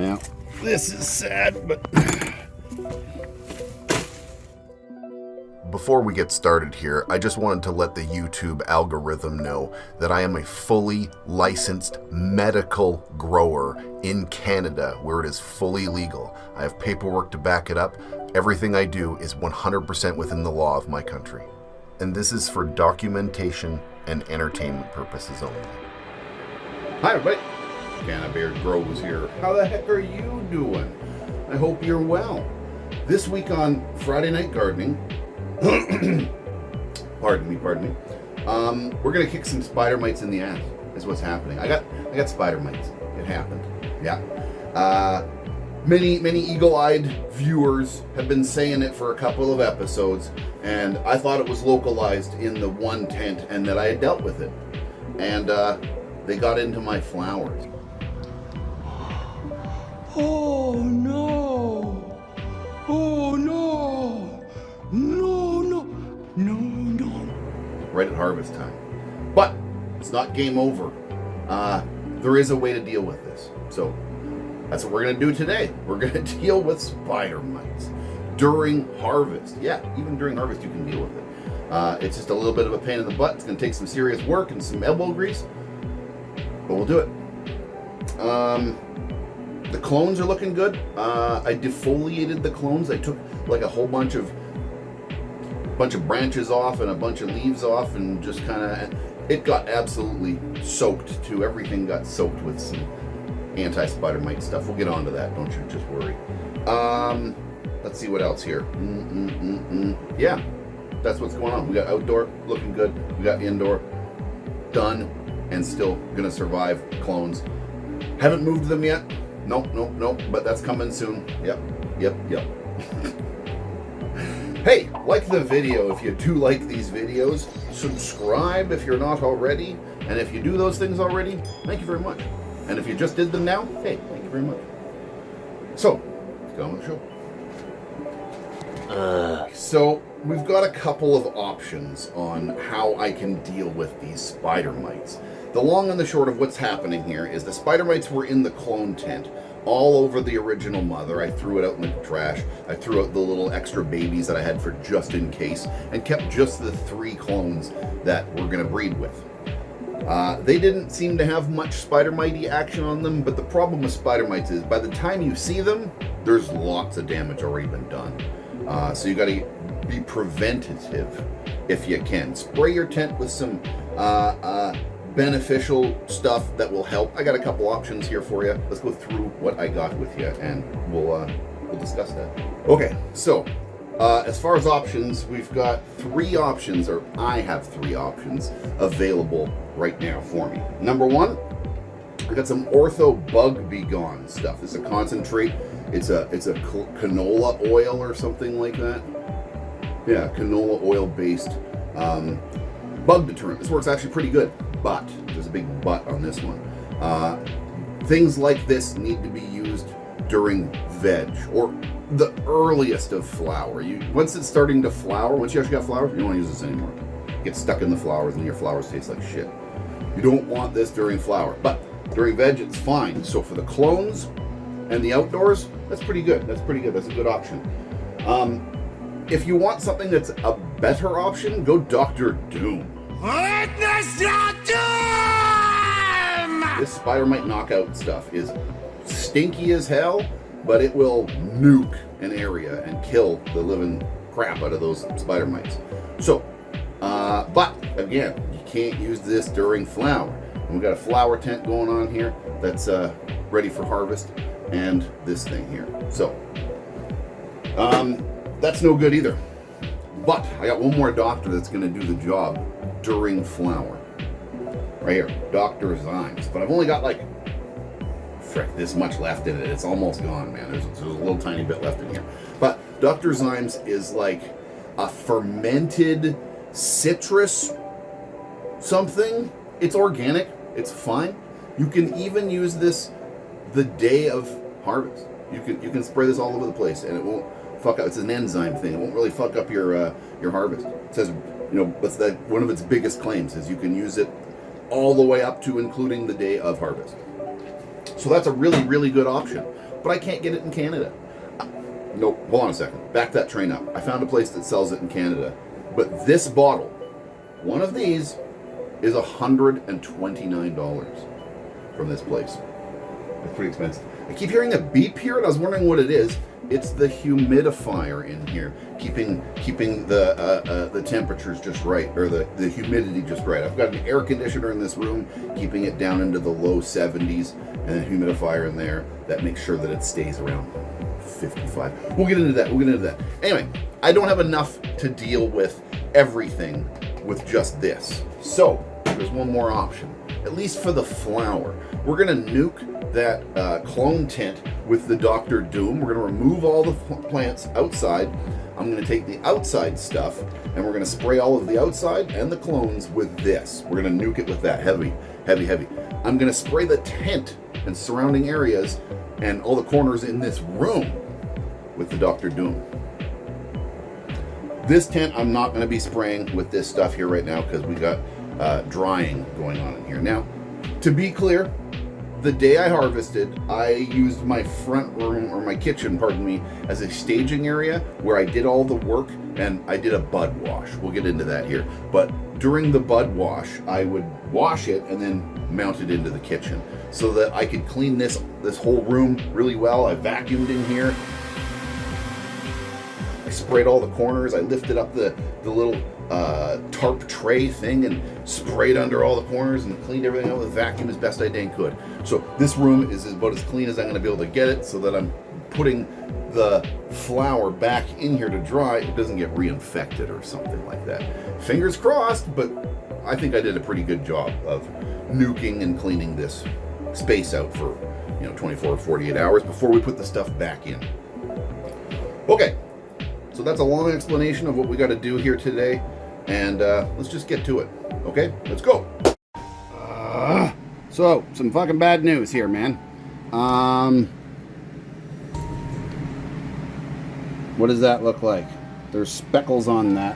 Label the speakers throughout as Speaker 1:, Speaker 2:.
Speaker 1: Well, this is sad, but...
Speaker 2: Before we get started here, I just wanted to let the YouTube algorithm know that I am a fully licensed medical grower in Canada, where it is fully legal. I have paperwork to back it up. Everything I do is 100% within the law of my country. And this is for documentation and entertainment purposes only.
Speaker 1: Hi everybody, CANNABEARD Grows here. How the heck are you doing? I hope you're well. This week on Friday Night Gardening, pardon me, we're gonna kick some spider mites in the ass, is what's happening. I got spider mites. It happened. Yeah. Many eagle-eyed viewers have been saying it for a couple of episodes, and I thought it was localized in the one tent and that I had dealt with it. And they got into my flowers.
Speaker 3: Oh no! Oh no! No!
Speaker 1: Right at harvest time. But it's not game over. There is a way to deal with this. So that's what we're going to do today. We're going to deal with spider mites during harvest. Yeah, even during harvest you can deal with it. It's just a little bit of a pain in the butt. It's going to take some serious work and some elbow grease, but we'll do it. The clones are looking good. I defoliated the clones. I took like a whole bunch of branches off and a bunch of leaves off, and just kind of, it got absolutely soaked too. Everything got soaked with some anti-spider mite stuff. We'll get onto that, don't you just worry. Let's see what else here. Yeah, that's what's going on. We got outdoor looking good. We got indoor done and still gonna survive clones. Haven't moved them yet. Nope, but that's coming soon. Yep. Hey, like the video if you do like these videos. Subscribe if you're not already. And if you do those things already, thank you very much. And if you just did them now, hey, thank you very much. So, let's go on with the show. So, we've got a couple of options on how I can deal with these spider mites. The long and the short of what's happening here is the spider mites were in the clone tent all over the original mother. I threw it out in the trash. I threw out the little extra babies that I had for just in case, and kept just the 3 clones that we're going to breed with. They didn't seem to have much spider mitey action on them, but the problem with spider mites is by the time you see them, there's lots of damage already been done. So you got to be preventative if you can. Spray your tent with some beneficial stuff that will help. I got a couple options here for you. Let's go through what I got with you, and we'll discuss that. Okay, so as far as options, we've got 3 options, or I have 3 options available right now for me. Number 1, I got some Ortho Bug Be Gone stuff. It's a concentrate. It's a canola oil or something like that. Yeah, canola oil based bug deterrent. This works actually pretty good, but there's a big but on this one. Things like this need to be used during veg or the earliest of flower. Once it's starting to flower, once you actually got flowers, you don't want to use this anymore. Get stuck in the flowers and your flowers taste like shit. You don't want this during flower, but during veg it's fine. So for the clones and the outdoors, that's pretty good. That's a good option. If you want something that's a better option, go Dr. Doom.
Speaker 3: Witness your doom!
Speaker 1: This spider mite knockout stuff is stinky as hell, but it will nuke an area and kill the living crap out of those spider mites. So, but again, you can't use this during flower. And we've got a flower tent going on here that's ready for harvest, and this thing here. So, that's no good either. But I got one more doctor that's going to do the job during flower. Right here, Dr. Zymes. But I've only got like, frick, this much left in it. It's almost gone, man. There's a little tiny bit left in here. But Dr. Zymes is like a fermented citrus something. It's organic. It's fine. You can even use this the day of harvest. You can spray this all over the place, and it won't fuck up. It's an enzyme thing. It won't really fuck up your harvest. It says, that's one of its biggest claims is you can use it all the way up to including the day of harvest. So that's a really, really good option. but I can't get it in Canada. Nope, hold on a second. Back that train up. I found a place that sells it in Canada. But this bottle, one of these, is $129 from this place. It's pretty expensive. I keep hearing a beep here, and I was wondering what it is. It's the humidifier in here, keeping the temperatures just right, or the humidity just right. I've got an air conditioner in this room, keeping it down into the low 70s, and a humidifier in there that makes sure that it stays around 55. We'll get into that. Anyway, I don't have enough to deal with everything with just this. So there's one more option, at least for the flower. We're gonna nuke that clone tent with the Dr. Doom. We're gonna remove all the plants outside. I'm gonna take the outside stuff and we're gonna spray all of the outside and the clones with this. We're gonna nuke it with that heavy. I'm gonna spray the tent and surrounding areas and all the corners in this room with the Dr. Doom. This tent I'm not gonna be spraying with this stuff here right now because we got drying going on in here. Now, to be clear, the day I harvested, I used my front room, or my kitchen, pardon me, as a staging area where I did all the work and I did a bud wash. We'll get into that here. But during the bud wash, I would wash it and then mount it into the kitchen so that I could clean this whole room really well. I vacuumed in here. I sprayed all the corners. I lifted up the little tarp tray thing and sprayed under all the corners and cleaned everything out with a vacuum as best I dang could. So this room is about as clean as I'm going to be able to get it, so that I'm putting the flower back in here to dry. It doesn't get reinfected or something like that. Fingers crossed, but I think I did a pretty good job of nuking and cleaning this space out for 24 or 48 hours before we put the stuff back in. Okay, so that's a long explanation of what we got to do here today, and let's just get to it. Okay, let's go. So, some fucking bad news here, man. What does that look like? There's speckles on that.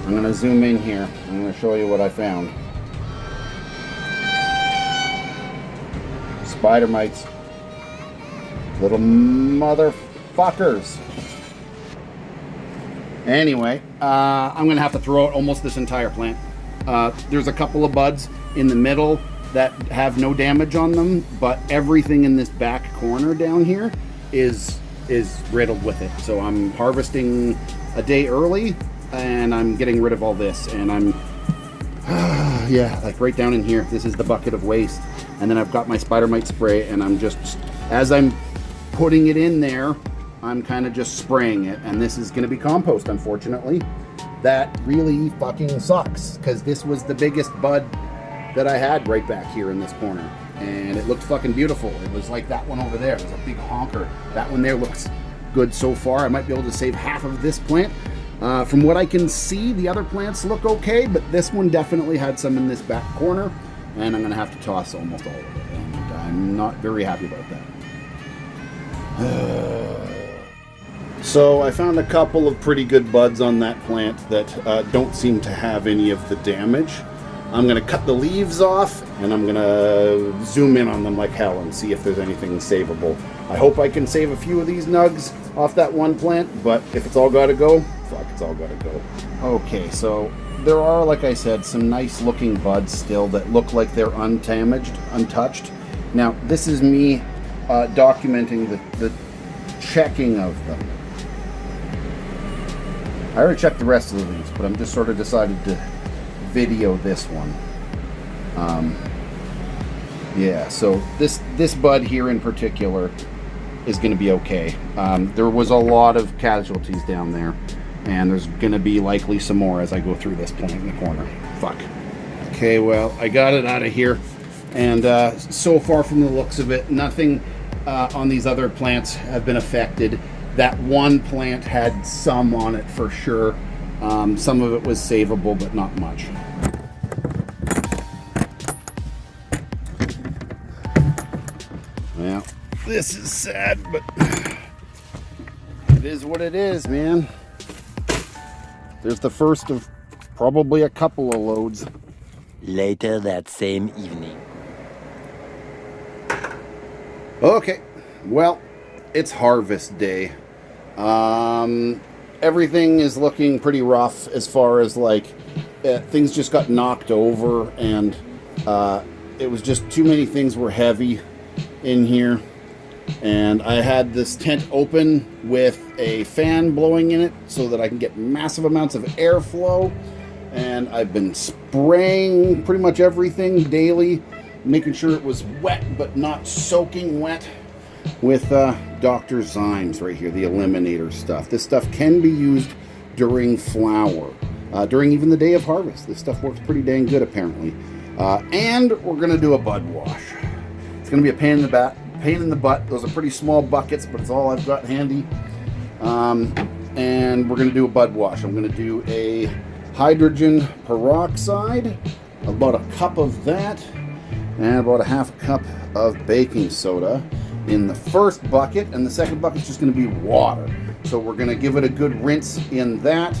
Speaker 1: I'm going to zoom in here. I'm going to show you what I found. Spider mites. Little motherfuckers. Anyway, I'm going to have to throw out almost this entire plant. There's a couple of buds in the middle that have no damage on them, but everything in this back corner down here is riddled with it. So I'm harvesting a day early and I'm getting rid of all this, and I'm yeah, like right down in here, this is the bucket of waste. And then I've got my spider mite spray, and I'm just, as I'm putting it in there, I'm kind of just spraying it, and this is going to be compost, unfortunately. That really fucking sucks, because this was the biggest bud that I had right back here in this corner, and it looked fucking beautiful. It was like that one over there. It was a big honker. That one there looks good so far. I might be able to save half of this plant. From what I can see, the other plants look okay, but this one definitely had some in this back corner, and I'm going to have to toss almost all of it, and I'm not very happy about that. So I found a couple of pretty good buds on that plant that don't seem to have any of the damage. I'm going to cut the leaves off, and I'm going to zoom in on them like hell and see if there's anything savable. I hope I can save a few of these nugs off that one plant, but if it's all got to go, fuck, it's all got to go. Okay, so there are, like I said, some nice looking buds still that look like they're undamaged, untouched. Now, this is me documenting the checking of them. I already checked the rest of the leaves, but I'm just sort of decided to video this one. Yeah, so this bud here in particular is going to be okay. There was a lot of casualties down there, and there's going to be likely some more as I go through this plant in the corner. Fuck. Okay, well, I got it out of here, and so far from the looks of it, nothing on these other plants have been affected. That one plant had some on it for sure. Some of it was savable, but not much. Well, this is sad, but it is what it is, man. There's the first of probably a couple of loads.
Speaker 4: Later that same evening.
Speaker 1: Okay, Well, it's harvest day. Everything is looking pretty rough as far as like things just got knocked over, and it was just too many things were heavy in here. And I had this tent open with a fan blowing in it so that I can get massive amounts of airflow. And I've been spraying pretty much everything daily, making sure it was wet but not soaking wet with Dr. Zymes right here, the eliminator stuff. This stuff can be used during flower, during even the day of harvest. This stuff works pretty dang good apparently. And we're gonna do a bud wash. It's gonna be a pain in the butt. Those are pretty small buckets, but it's all I've got handy. And we're gonna do a bud wash. I'm gonna do a hydrogen peroxide, about a cup of that, and about a half a cup of baking soda in the first bucket, and the second bucket's just going to be water. So we're going to give it a good rinse in that,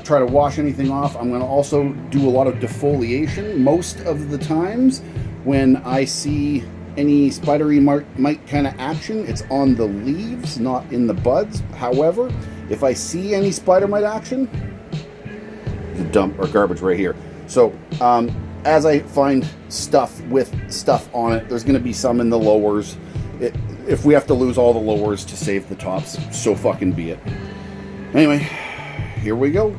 Speaker 1: try to wash anything off. I'm going to also do a lot of defoliation most of the times. When I see any spidery mite kind of action, it's on the leaves, not in the buds. However, if I see any spider mite action, dump or garbage right here. So as I find stuff with stuff on it, there's going to be some in the lowers. If we have to lose all the lowers to save the tops, so fucking be it. Anyway, here we go.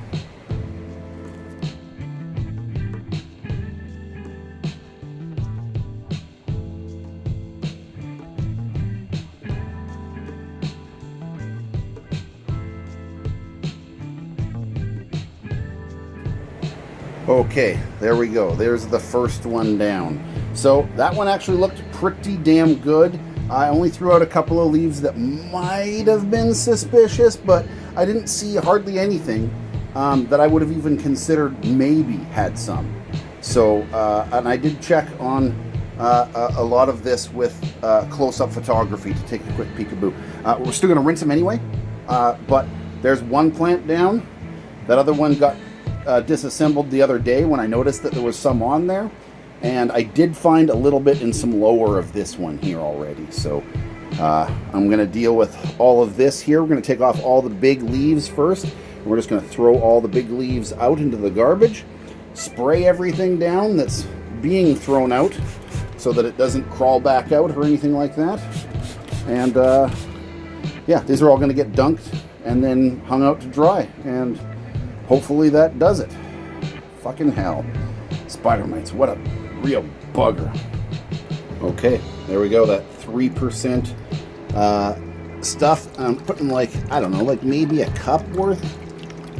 Speaker 1: Okay, there we go. There's the first one down. So that one actually looked pretty damn good. I only threw out a couple of leaves that might have been suspicious, but I didn't see hardly anything that I would have even considered maybe had some. So, and I did check on a lot of this with close-up photography to take a quick peekaboo. We're still going to rinse them anyway, but there's one plant down. That other one got disassembled the other day when I noticed that there was some on there, and I did find a little bit in some lower of this one here already. So I'm going to deal with all of this here. We're going to take off all the big leaves first, and we're just going to throw all the big leaves out into the garbage, spray everything down that's being thrown out so that it doesn't crawl back out or anything like that. And yeah, these are all going to get dunked and then hung out to dry, and hopefully that does it. Fucking hell. Spider mites, what a real bugger. Okay, there we go, that 3% stuff. I'm putting like, I don't know, like maybe a cup worth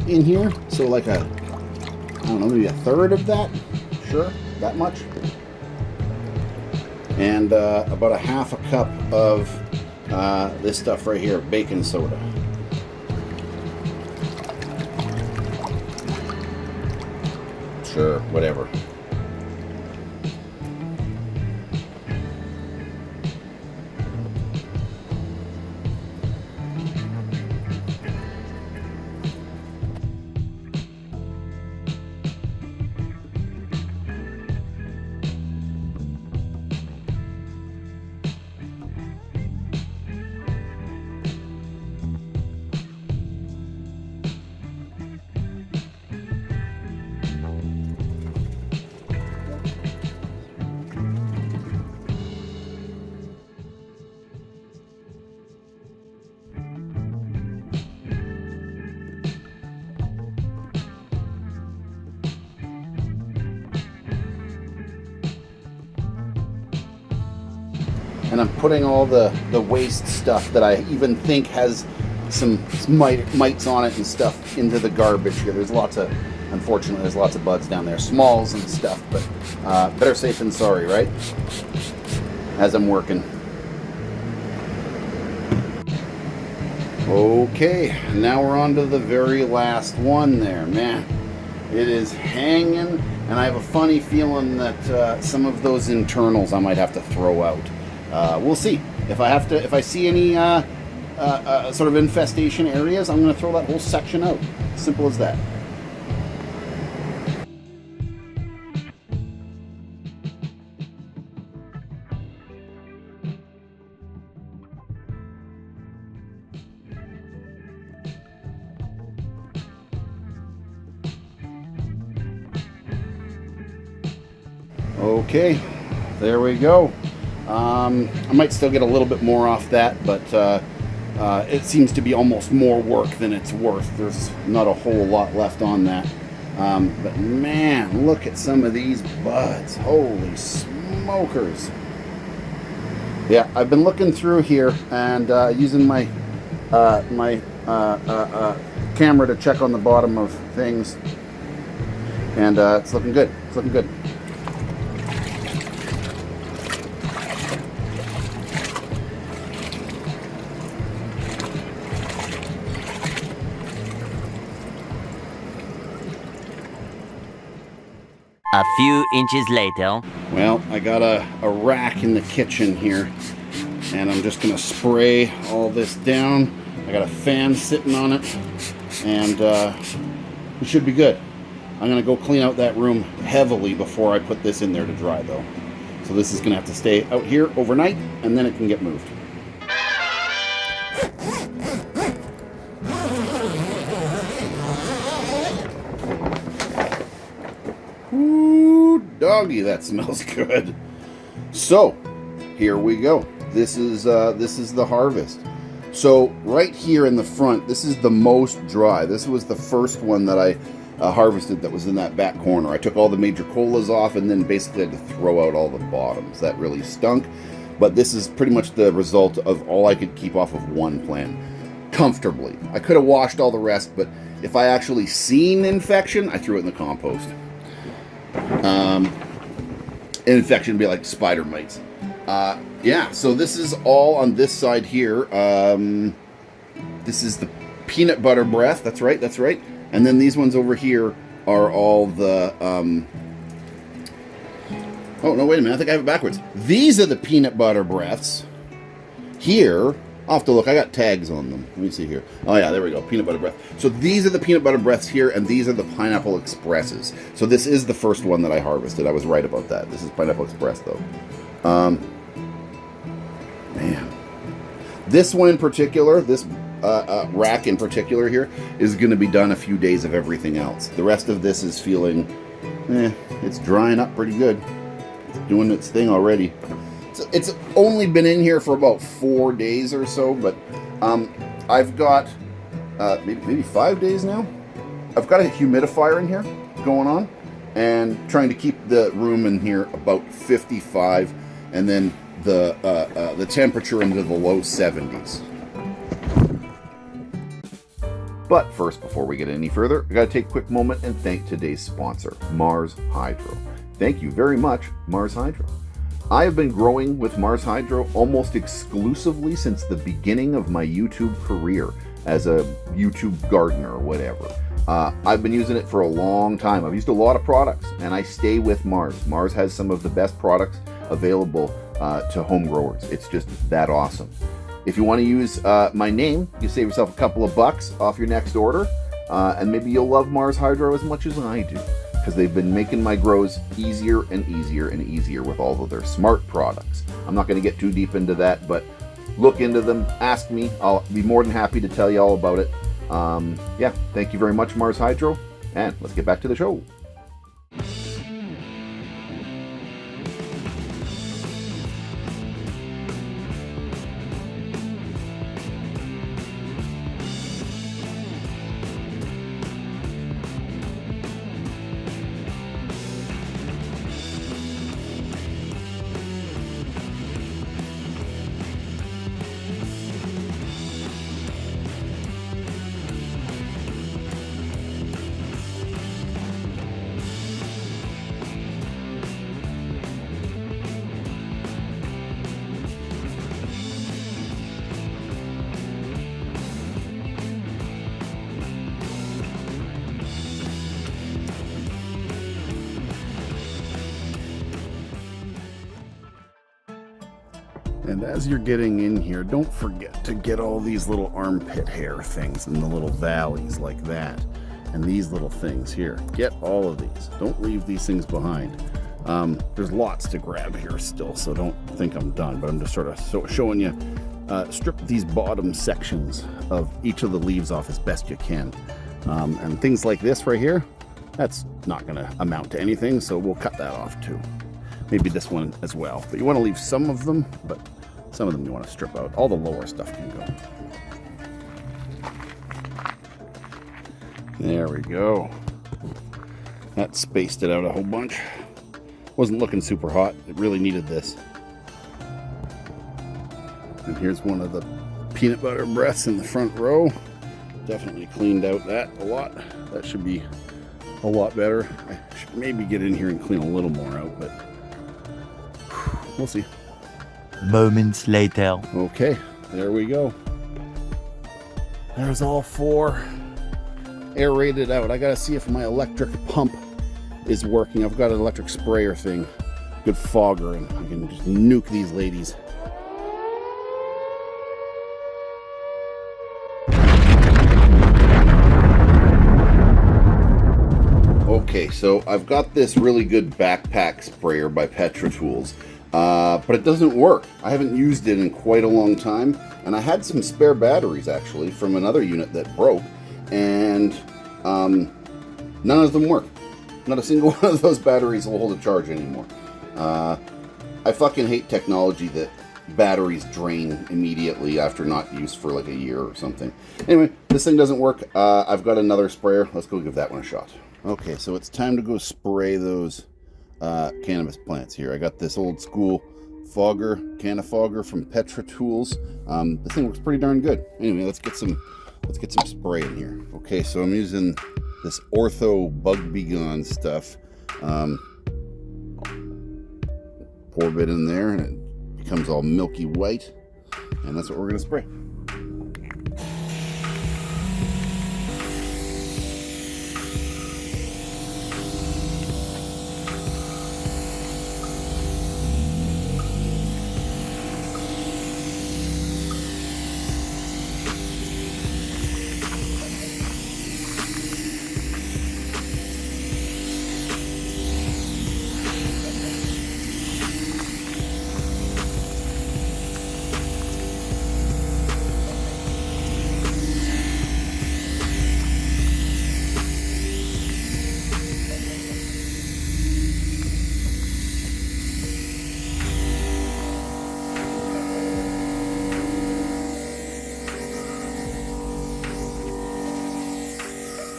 Speaker 1: in here. So like a, I don't know, maybe a third of that. Sure, that much. And about a half a cup of this stuff right here, baking soda. Sure, whatever. And I'm putting all the waste stuff that I even think has some mites on it and stuff into the garbage here. There's lots of, unfortunately, there's lots of buds down there, smalls and stuff, but better safe than sorry, right? As I'm working. Okay, now we're on to the very last one there, man. It is hanging, and I have a funny feeling that some of those internals I might have to throw out. We'll see. If I see any sort of infestation areas, I'm going to throw that whole section out. Simple as that. Okay, there we go. I might still get a little bit more off that, but it seems to be almost more work than it's worth. There's not a whole lot left on that. But man, look at some of these buds. Holy smokers. Yeah, I've been looking through here and using my camera to check on the bottom of things. And it's looking good. It's looking good.
Speaker 4: A few inches later.
Speaker 1: Well, I got a rack in the kitchen here, and I'm just gonna spray all this down. I got a fan sitting on it, and it should be good. I'm gonna go clean out that room heavily before I put this in there to dry though. So this is gonna have to stay out here overnight, and then it can get moved. Ooh, doggy, that smells good. So, here we go. This is the harvest. So right here in the front, this is the most dry. This was the first one that I harvested that was in that back corner. I took all the major colas off and then basically had to throw out all the bottoms. That really stunk. But this is pretty much the result of all I could keep off of one plant comfortably. I could have washed all the rest, but if I actually seen infection, I threw it in the compost. Infection would be like spider mites. Yeah, so this is all on this side here. This is the peanut butter breath. That's right, that's right. And then these ones over here are all the... Oh, no, wait a minute. I think I have it backwards. These are the peanut butter breaths. Here, I'll have to look. I got tags on them. Let me see here. Oh, yeah, there we go. Peanut butter breath. So these are the peanut butter breaths here, and these are the Pineapple Expresses. So this is the first one that I harvested. I was right about that. This is Pineapple Express, though. Man. This one in particular, this rack in particular here, is going to be done a few days of everything else. The rest of this is feeling, it's drying up pretty good. It's doing its thing already. It's only been in here for about 4 days or so, but I've got maybe 5 days now. I've got a humidifier in here going on and trying to keep the room in here about 55, and then the temperature into the low 70s. But first, before we get any further, I got to take a quick moment and thank today's sponsor, MARSHYDRO. Thank you very much, MARSHYDRO. I have been growing with MARSHYDRO almost exclusively since the beginning of my YouTube career as a YouTube gardener or whatever. I've been using it for a long time. I've used a lot of products, and I stay with Mars. Mars has some of the best products available to home growers. It's just that awesome. If you want to use my name, you save yourself a couple of bucks off your next order, and maybe you'll love MARSHYDRO as much as I do, because they've been making my grows easier and easier and easier with all of their smart products. I'm not going to get too deep into that, but look into them, ask me. I'll be more than happy to tell you all about it. Yeah, thank you very much, MARSHYDRO, and let's get back to the show. And as you're getting in here, don't forget to get all these little armpit hair things and the little valleys like that. And these little things here. Get all of these. Don't leave these things behind. There's lots to grab here still, so don't think I'm done, but I'm just sort of showing you. Strip these bottom sections of each of the leaves off as best you can. And things like this right here, that's not going to amount to anything, so we'll cut that off too. maybe this one as well. But you want to leave some of them, but some of them you want to strip out. All the lower stuff can go. There we go. That spaced it out a whole bunch. Wasn't looking super hot. It really needed this. And here's one of the peanut butter breaths in the front row. Definitely cleaned out that a lot. That should be a lot better. I should maybe get in here and clean a little more out, but we'll see.
Speaker 4: Moments later.
Speaker 1: Okay, there we go. There's all 4 aerated out. I gotta see if my electric pump is working. I've got an electric sprayer thing, good fogger, and I can just nuke these ladies. Okay, so I've got this really good backpack sprayer by Petra Tools, but it doesn't work. I haven't used it in quite a long time, and I had some spare batteries actually from another unit that broke, and none of them work. Not a single one of those batteries will hold a charge anymore. I fucking hate technology that batteries drain immediately after not used for like a year or something. Anyway, this thing doesn't work. I've got another sprayer. Let's go give that one a shot. Okay, so it's time to go spray those cannabis plants here. I got this old school fogger, Canna from Petra Tools. This thing works pretty darn good. Anyway, let's get some spray in here. Okay, so I'm using this Ortho Bug Be Gone stuff. Pour a bit in there, and it becomes all milky white, and that's what we're gonna spray.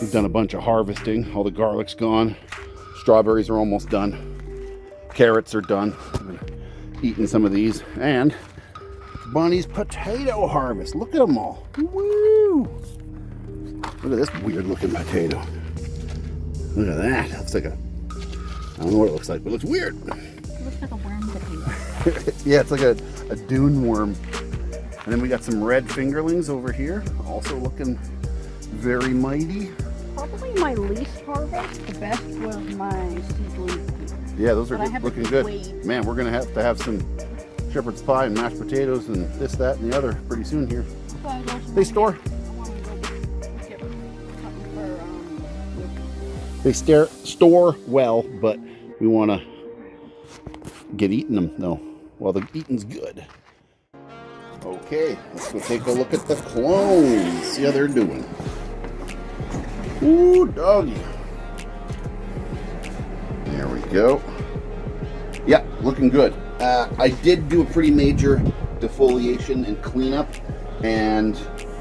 Speaker 1: We've done a bunch of harvesting. All the garlic's gone. Strawberries are almost done. Carrots are done. I've been eating some of these. And Bonnie's potato harvest. Look at them all. Woo! Look at this weird looking potato. Look at that. Looks like a, I don't know what it looks like, but it looks weird.
Speaker 5: It looks like a worm potato.
Speaker 1: Yeah, it's like a dune worm. And then we got some red fingerlings over here. Also looking very mighty.
Speaker 5: Probably my least harvest. The best was my seedlings.
Speaker 1: Yeah, those are
Speaker 5: But I haven't
Speaker 1: looking good.
Speaker 5: weighed.
Speaker 1: Man, we're gonna have some shepherd's pie and mashed potatoes and this, that, and the other pretty soon here. They store. They store well, but we want to get eating them though while the eating's good. Okay, let's go take a look at the clones. See how they're doing. Ooh, doggy. There we go. Yeah, looking good. I did do a pretty major defoliation and cleanup, and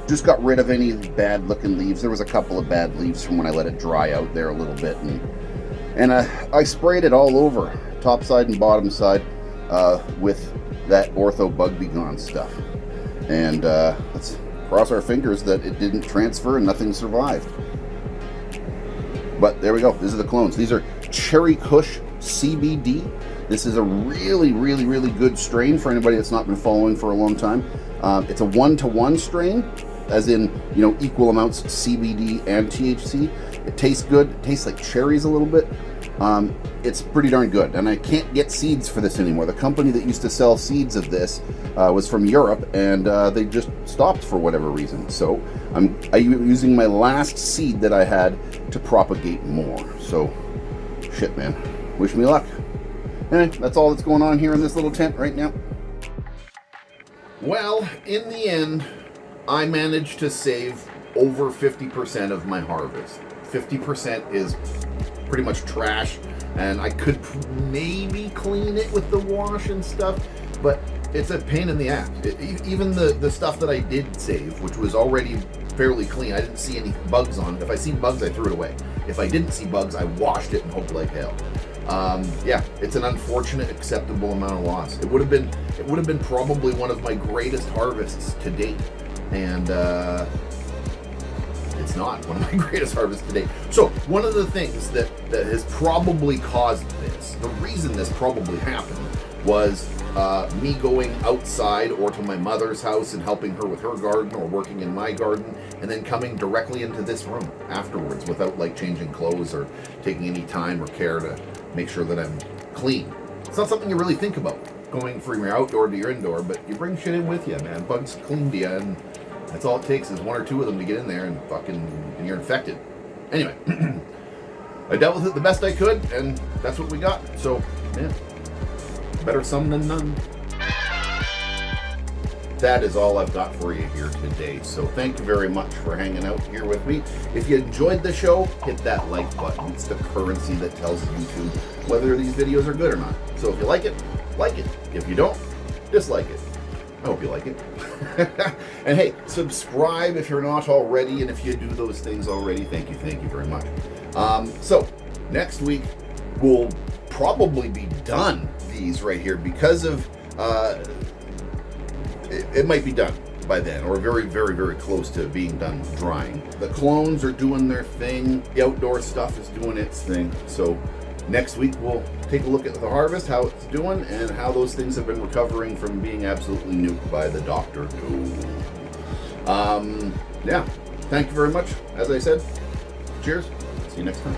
Speaker 1: just got rid of any bad looking leaves. There was a couple of bad leaves from when I let it dry out there a little bit, and I sprayed it all over, top side and bottom side, with that Ortho Bug Be Gone stuff. And let's cross our fingers that it didn't transfer and nothing survived. But there we go. These are the clones. These are Cherry Kush CBD. This is a really, really, really good strain for anybody that's not been following for a long time. It's a 1-to-1 strain, as in, you know, equal amounts CBD and THC. It tastes good. It tastes like cherries a little bit. It's pretty darn good, and I can't get seeds for this anymore. The company that used to sell seeds of this was from Europe, and they just stopped for whatever reason. So I'm using my last seed that I had to propagate more. So, shit, man. Wish me luck. Anyway, that's all that's going on here in this little tent right now. Well, in the end, I managed to save over 50% of my harvest. 50% is pretty much trash. And I could maybe clean it with the wash and stuff, but it's a pain in the ass. Even the stuff that I did save, which was already fairly clean, I didn't see any bugs on it. If I seen bugs, I threw it away. If I didn't see bugs, I washed it and hoped like hell. Yeah, it's an unfortunate, acceptable amount of loss. It would have been probably one of my greatest harvests to date, and it's not one of my greatest harvests to date. So one of the things that has probably caused this, the reason this probably happened, was me going outside or to my mother's house and helping her with her garden or working in my garden, and then coming directly into this room afterwards without like changing clothes or taking any time or care to make sure that I'm clean. It's not something you really think about, going from your outdoor to your indoor, but you bring shit in with you, man. Bugs clean to you, and that's all it takes is one or two of them to get in there and and you're infected. Anyway, I dealt with it the best I could, and that's what we got. So, yeah, better some than none. That is all I've got for you here today. So thank you very much for hanging out here with me. If you enjoyed the show, hit that like button. It's the currency that tells YouTube whether these videos are good or not. So if you like it, like it. If you don't, dislike it. I hope you like it. And hey, subscribe if you're not already, and if you do those things already, thank you very much. So next week we'll probably be done these right here because of it might be done by then, or very close to being done drying. The clones are doing their thing, the outdoor stuff is doing its thing. So next week we'll take a look at the harvest, how it's doing, and how those things have been recovering from being absolutely nuked by the Doctor Who. Yeah, thank you very much. As I said, cheers. See you next time.